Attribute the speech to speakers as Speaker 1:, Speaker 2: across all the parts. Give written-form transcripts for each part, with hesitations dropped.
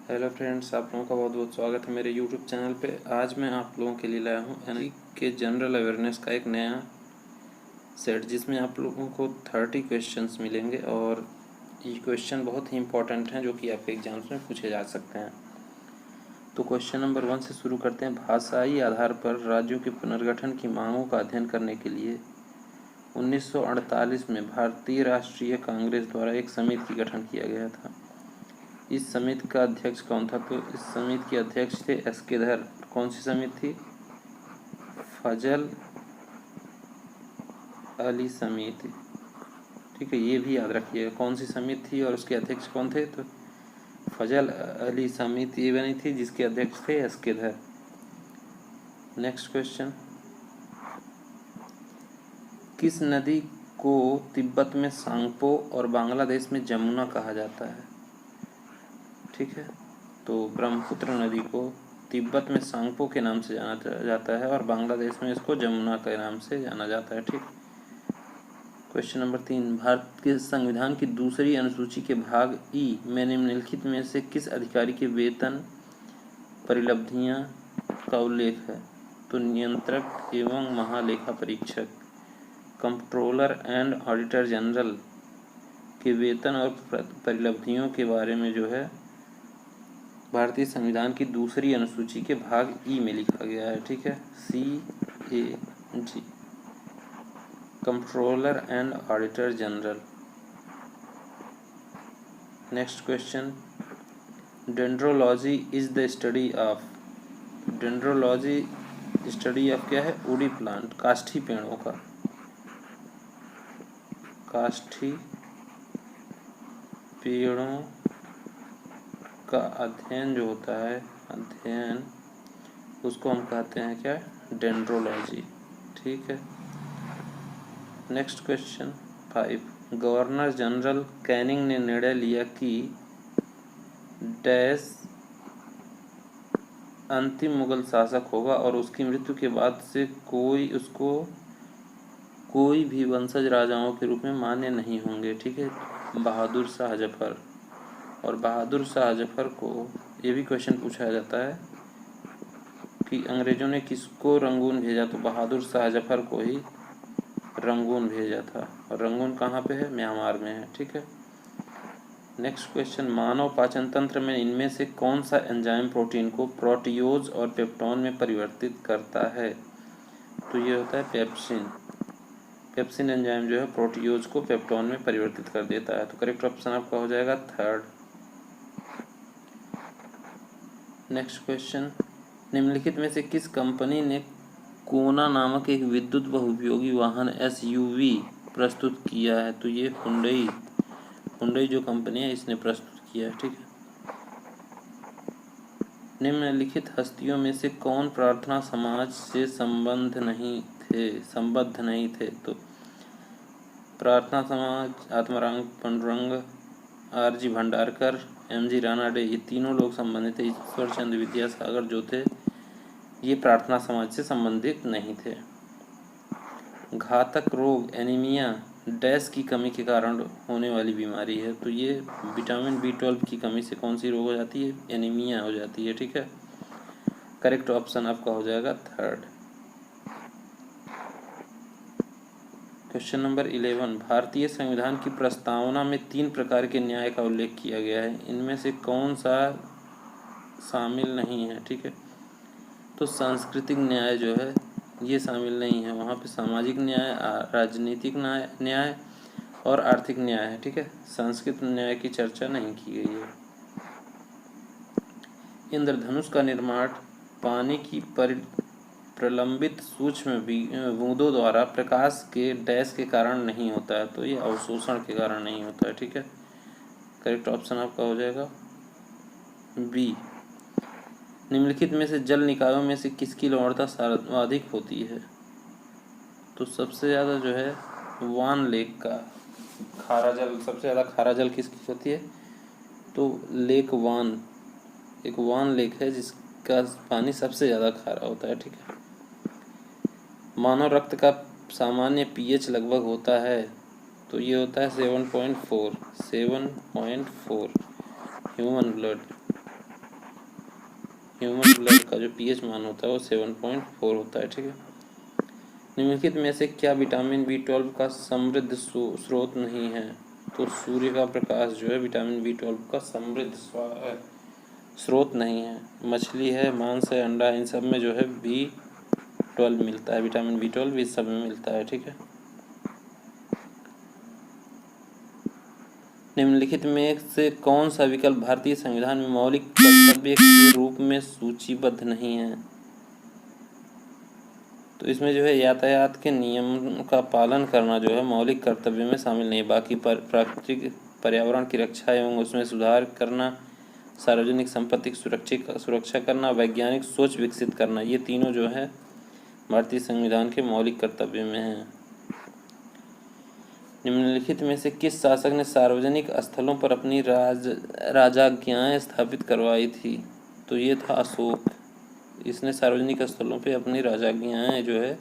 Speaker 1: Hello friends, आप लोगों का बहुत बहुत स्वागत है मेरे यूट्यूब चैनल पे। आज मैं आप लोगों के लिए लाया हूँ एनर्जी के जनरल अवेयरनेस का एक नया सेट, जिसमें आप लोगों को 30 क्वेश्चंस मिलेंगे और ये क्वेश्चन बहुत ही इंपॉर्टेंट हैं जो कि आपके एग्जाम्स में पूछे जा सकते हैं। तो क्वेश्चन नंबर 1 से शुरू करते हैं। भाषाई आधार पर राज्यों के पुनर्गठन की मांगों का अध्ययन करने के लिए 1948 में भारतीय राष्ट्रीय कांग्रेस द्वारा एक समिति का गठन किया गया था। इस समिति का अध्यक्ष कौन था? तो इस समिति के अध्यक्ष थे एस.के. धर। कौन सी समिति थी? फजल अली समिति। ठीक है, ये भी याद रखिएगा कौन सी समिति थी और उसके अध्यक्ष कौन थे। तो फजल अली समिति ये बनी थी जिसके अध्यक्ष थे एस.के. धर। नेक्स्ट क्वेश्चन, किस नदी को तिब्बत में सांगपो और बांग्लादेश में जमुना कहा जाता है? ठीक है, तो ब्रह्मपुत्र नदी को तिब्बत में सांगपो के नाम से जाना जाता है और बांग्लादेश में इसको जमुना के नाम से जाना जाता है। ठीक। क्वेश्चन नंबर 3, भारत के संविधान की दूसरी अनुसूची के भाग ई में निम्नलिखित में से किस अधिकारी के वेतन परिलब्धियां का उल्लेख है? तो नियंत्रक एवं महालेखा परीक्षक, कंट्रोलर एंड ऑडिटर जनरल के वेतन और परिलब्धियों के बारे में जो है भारतीय संविधान की दूसरी अनुसूची के भाग ई में लिखा गया है। ठीक है, CAG, controller and auditor general. Next question, dendrology is the study of. Dendrology study of क्या है? वुडी प्लांट, काष्ठी पेड़ों का। काष्ठी पेड़ों का अध्ययन जो होता है, अध्ययन, उसको हम कहते हैं क्या? डेंड्रोलॉजी। ठीक है। Next question 5, governor general Canning ने निर्णय लिया कि डैश अंतिम मुगल शासक होगा और उसकी मृत्यु के बाद से कोई भी वंशज राजाओं के रूप में मान्य नहीं होंगे। ठीक है, बहादुर शाह जफर। और बहादुर शाह जफर को ये भी क्वेश्चन पूछा जाता है कि अंग्रेजों ने किसको रंगून भेजा? तो बहादुर शाह जफर को ही रंगून भेजा था। और रंगून कहाँ पे है? म्यांमार में है। ठीक है। नेक्स्ट क्वेश्चन, मानव पाचन तंत्र में इनमें से कौन सा एंजाइम प्रोटीन को प्रोटियोज और पेप्टोन में परिवर्तित करता है? तो ये होता है पेप्सिन। पेप्सिन एंजाइम जो है प्रोटियोज को पेप्टोन में परिवर्तित कर देता है। तो करेक्ट ऑप्शन आपका हो जाएगा 3rd। नेक्स्ट क्वेश्चन, निम्नलिखित में से किस कंपनी ने कोना नामक एक विद्युत बहुउपयोगी वाहन SUV प्रस्तुत किया है? तो ये हुंडई जो कंपनी है इसने प्रस्तुत किया है। ठीक है। निम्नलिखित हस्तियों में से कौन प्रार्थना समाज से संबद्ध नहीं थे? तो प्रार्थना समाज, आत्माराम पांडुरंग, R.G. भंडारकर, M.G. रानाडे, ये तीनों लोग संबंधित थे। ईश्वर चंद्र विद्यासागर जो थे ये प्रार्थना समाज से संबंधित नहीं थे। घातक रोग एनीमिया डैश की कमी के कारण होने वाली बीमारी है। तो ये विटामिन B12 की कमी से कौन सी रोग हो जाती है? एनीमिया हो जाती है। ठीक है, करेक्ट ऑप्शन आपका हो जाएगा 3rd। क्वेश्चन नंबर 11, भारतीय संविधान की प्रस्तावना में 3 प्रकार के न्याय का उल्लेख किया गया है, इनमें से कौन सा शामिल नहीं है? ठीक है, तो सांस्कृतिक न्याय जो है ये शामिल नहीं है, वहाँ पे सामाजिक न्याय, राजनीतिक न्याय और आर्थिक न्याय है। ठीक है, सांस्कृतिक न्याय की चर्चा नहीं की गई है। इंद्रधनुष का निर्माण पानी की प्रलंबित सूक्ष्म बूंदों द्वारा प्रकाश के डैश के कारण नहीं होता है। तो ये अवशोषण के कारण नहीं होता है। ठीक है, करेक्ट ऑप्शन आपका हो जाएगा B। निम्नलिखित में से जल निकायों में से किसकी लवणता सर्वाधिक होती है? तो सबसे ज़्यादा जो है वान लेक का खारा जल, सबसे ज़्यादा खारा जल किसकी होती है? तो लेक वान, एक वान लेक है जिसका पानी सबसे ज़्यादा खारा होता है। ठीक है, मानव रक्त का सामान्य pH लगभग होता है, तो ये होता है 7.4 ह्यूमन ब्लड। का जो pH मान होता है वो 7.4 होता है। ठीक है, निम्नलिखित में से क्या विटामिन B12 का समृद्ध स्रोत नहीं है? तो सूर्य का प्रकाश जो है विटामिन B12 का समृद्ध स्रोत नहीं है। मछली है, मांस है, अंडा है, इन सब में जो है B12 मिलता है, विटामिन B12 इस सब में मिलता है। ठीक है, निम्नलिखित में से कौन सा विकल्प भारतीय संविधान में मौलिक कर्तव्य के रूप में सूचीबद्ध नहीं है? तो इसमें जो है यातायात के नियम का पालन करना जो है मौलिक कर्तव्य में शामिल नहीं है। बाकी प्राकृतिक पर्यावरण की रक्षा एवं उसमें सुधार करना, सार्वजनिक संपत्ति की सुरक्षा करना, वैज्ञानिक सोच विकसित करना, ये तीनों जो है भारतीय संविधान के मौलिक कर्तव्य में हैं। निम्नलिखित में से किस शासक ने सार्वजनिक स्थलों पर अपनी राजज्ञाएं स्थापित करवाई थी? तो ये था अशोक। इसने सार्वजनिक स्थलों पे अपनी राजज्ञाएं जो है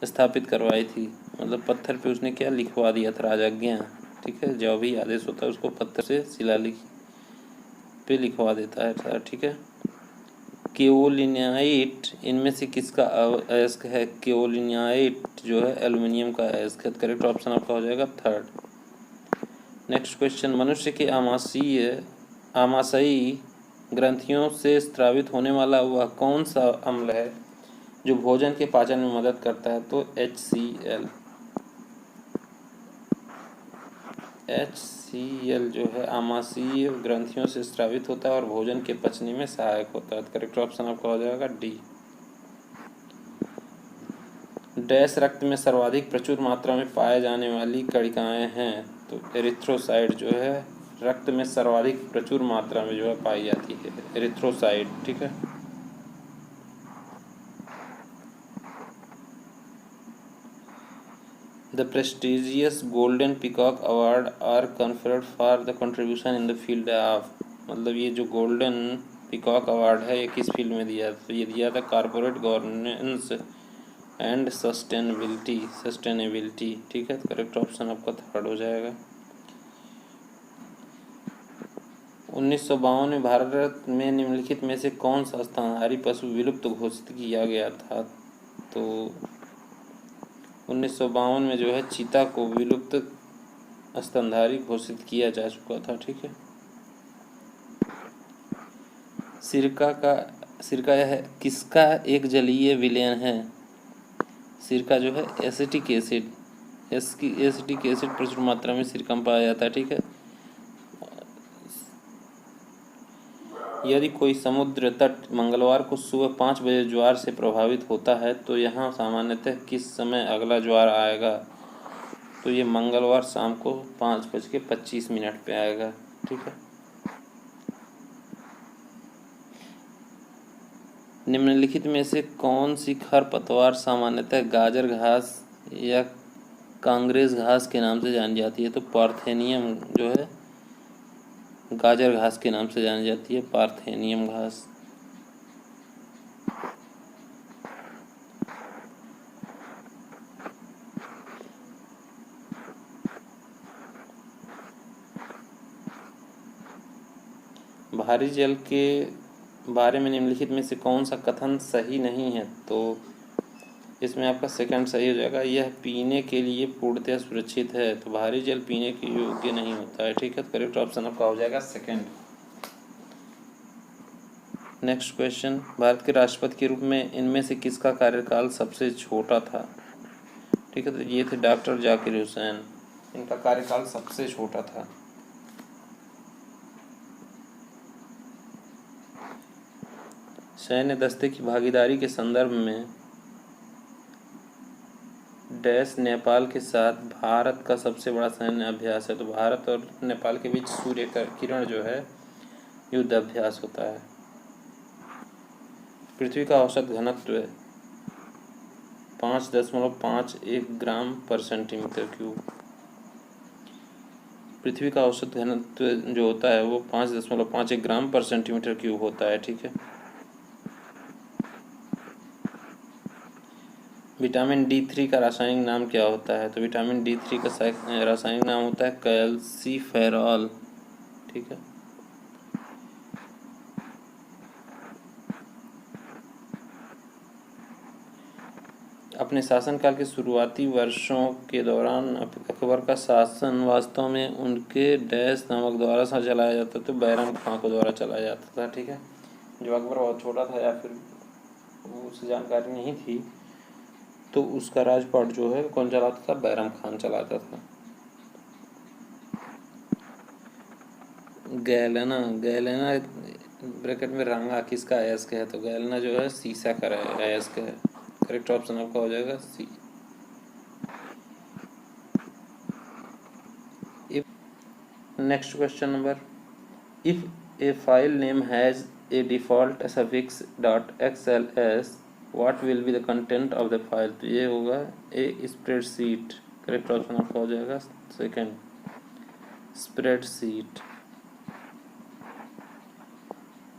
Speaker 1: स्थापित करवाई थी, मतलब पत्थर पे उसने क्या लिखवा दिया था, राजज्ञा। ठीक है, जो भी आदेश होता है उसको पत्थर से शिलालेख पे लिखवा देता है। ठीक है, केओलिनाइट इनमें से किसका अयस्क है? केओलिनाइट जो है एल्युमिनियम का अयस्क है। करेक्ट ऑप्शन आपका हो जाएगा 3rd। नेक्स्ट क्वेश्चन, मनुष्य के आमाशयी ग्रंथियों से स्रावित होने वाला वह कौन सा अम्ल है जो भोजन के पाचन में मदद करता है? तो HCl जो है आमाशयी ग्रंथियों से स्रावित होता है और भोजन के पचने में सहायक होता है। करेक्ट ऑप्शन आपका हो जाएगा D। डैश रक्त में सर्वाधिक प्रचुर मात्रा में पाए जाने वाली कणिकाएं हैं? तो एरिथ्रोसाइट जो है रक्त में सर्वाधिक प्रचुर मात्रा में जो है पाई जाती है, एरिथ्रोसाइट। ठीक है, The prestigious Golden Peacock Award are conferred for the contribution in the field of, मतलब ये जो गोल्डन पिकॉक अवार्ड है ये किस फील्ड में दिया? तो ये दिया था कॉर्पोरेट गवर्नेंस एंड सस्टेनेबिलिटी। ठीक है, तो करेक्ट ऑप्शन आपका 3rd हो जाएगा। 1952 में भारत में निम्नलिखित में से कौन सा स्तनधारी पशु विलुप्त घोषित किया गया था? तो 1952 में जो है चीता को विलुप्त स्तनधारी घोषित किया जा चुका था। ठीक है, सिरका यह किसका एक जलीय विलयन है? सिरका जो है एसिटिक एसिड, एसिटिक एसिड प्रचुर मात्रा में सिरका में पाया जाता है। ठीक है, यदि कोई समुद्र तट मंगलवार को सुबह 5 बजे ज्वार से प्रभावित होता है तो यहाँ सामान्यतः किस समय अगला ज्वार आएगा? तो ये मंगलवार शाम को 5:25 पे आएगा। ठीक है, निम्नलिखित में से कौन सी खरपतवार सामान्यतः गाजर घास या कांग्रेस घास के नाम से जानी जाती है? तो पार्थेनियम जो है गाजर घास के नाम से जानी जाती है, पार्थेनियम घास। भारी जल के बारे में निम्नलिखित में से कौन सा कथन सही नहीं है? तो इसमें आपका 2nd सही हो जाएगा, यह पीने के लिए पूर्णतः सुरक्षित है। तो भारी जल पीने के योग्य नहीं होता है। ठीक है, तो करेक्ट ऑप्शन आपका हो जाएगा 2nd। नेक्स्ट क्वेश्चन, भारत के राष्ट्रपति के रूप में इनमें से किसका कार्यकाल सबसे छोटा था? ठीक है, तो ये थे डॉक्टर जाकिर हुसैन, इनका कार्यकाल सबसे छोटा था। सैन्य दस्ते की भागीदारी के संदर्भ में डैश नेपाल के साथ भारत का सबसे बड़ा सैन्य अभ्यास है? तो भारत और नेपाल के बीच सूर्य किरण जो है युद्ध अभ्यास होता है। पृथ्वी का औसत घनत्व 5.51 ग्राम पर सेंटीमीटर क्यूब। पृथ्वी का औसत घनत्व जो होता है वो 5.51 ग्राम पर सेंटीमीटर क्यूब होता है। ठीक है, विटामिन D3 का रासायनिक नाम क्या होता है? तो विटामिन D3 का रासायनिक नाम होता है कैल्सीफेरॉल। ठीक है, अपने शासनकाल के शुरुआती वर्षों के दौरान अकबर का शासन वास्तव में उनके डैश नामक द्वारा सा चलाया जाता था, तो बैरम खां को द्वारा चलाया जाता था। ठीक है, जो अकबर बहुत छोटा था या फिर उसे जानकारी नहीं थी, तो उसका राजपाट जो है कौन चलाता था? बैरम खान चलाता था। गैलेना, गैलेना ब्रैकेट में रंगा किसका अयस्क है? तो गैलेना जो है सीसा का अयस्क है। करेक्ट ऑप्शन आपका हो जाएगा C. Next question number, if a file name has a default suffix .xls what will be the content of the file? तो ये होगा ए स्प्रेडशीट। करेक्ट ऑप्शन आपका हो जाएगा सेकंड, स्प्रेडशीट।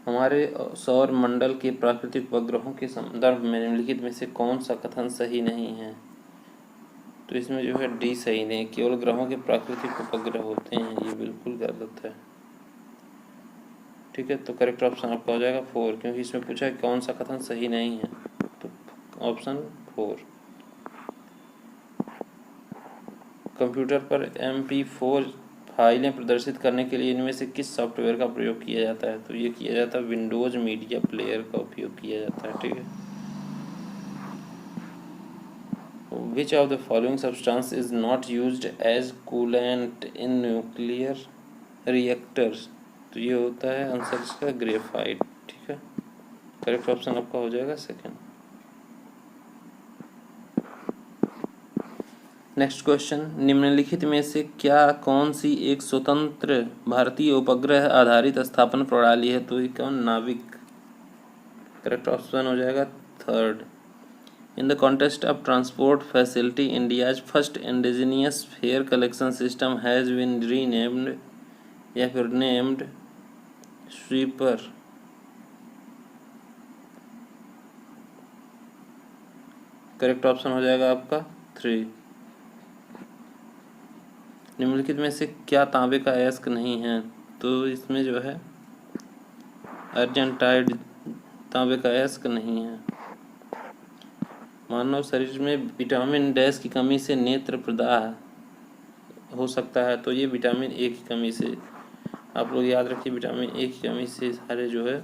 Speaker 1: हमारे सौर मंडल के प्राकृतिक उपग्रहों के संदर्भ में निम्नलिखित में से कौन सा कथन सही नहीं है? तो इसमें जो है डी सही नहीं, केवल ग्रहों के प्राकृतिक उपग्रह होते हैं, ये बिल्कुल गलत है। ठीक है, तो करेक्ट ऑप्शन आपका हो जाएगा 4, क्योंकि इसमें पूछा है कौन सा कथन सही नहीं है, तो ऑप्शन 4। कंप्यूटर पर MP4 फाइलें प्रदर्शित करने के लिए इनमें से किस सॉफ्टवेयर का प्रयोग किया जाता है? तो ये किया जाता है विंडोज मीडिया प्लेयर का उपयोग किया जाता है। ठीक है, which of the following substance is not used as coolant in nuclear reactors? तो ये होता है आंसर इसका ग्रेफाइट। ठीक है, करेक्ट ऑप्शन आपका हो जाएगा सेकंड। नेक्स्ट क्वेश्चन, निम्नलिखित में से क्या कौन सी एक स्वतंत्र भारतीय उपग्रह आधारित स्थापना प्रणाली है? तो ये कौन? नाविक। करेक्ट ऑप्शन हो जाएगा third. In the contest of transport facility India's first indigenous fare collection system has been renamed या फिर नेम्ड स्वीपर। करेक्ट ऑप्शन हो जाएगा आपका 3। निम्नलिखित में से क्या तांबे का अयस्क नहीं है? तो इसमें जो है अर्जेंटाइड तांबे का अयस्क नहीं है। मानव शरीर में विटामिन डैश की कमी से नेत्र प्रदाह हो सकता है, तो ये विटामिन ए की कमी से, आप लोग याद रखिए, विटामिन ए की कमी से सारे जो है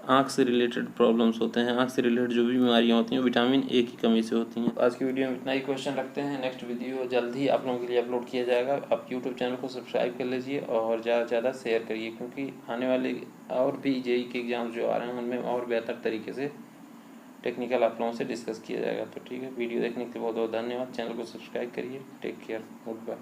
Speaker 1: आँख से रिलेटेड प्रॉब्लम्स होते हैं, आँख से रिलेटेड जो भी बीमारियाँ होती हैं विटामिन ए की कमी से होती हैं। आज की वीडियो में इतना ही क्वेश्चन रखते हैं, नेक्स्ट वीडियो जल्द ही आप लोगों के लिए अपलोड किया जाएगा। आप यूट्यूब चैनल को सब्सक्राइब कर लीजिए और ज़्यादा से ज़्यादा शेयर करिए, क्योंकि आने वाले और भी जेई के एग्ज़ाम्स जो आ रहे हैं उनमें और बेहतर तरीके से टेक्निकल आप लोगों से डिस्कस किया जाएगा। तो ठीक है, वीडियो देखने के लिए बहुत बहुत धन्यवाद। चैनल को सब्सक्राइब करिए। Take care, good bye.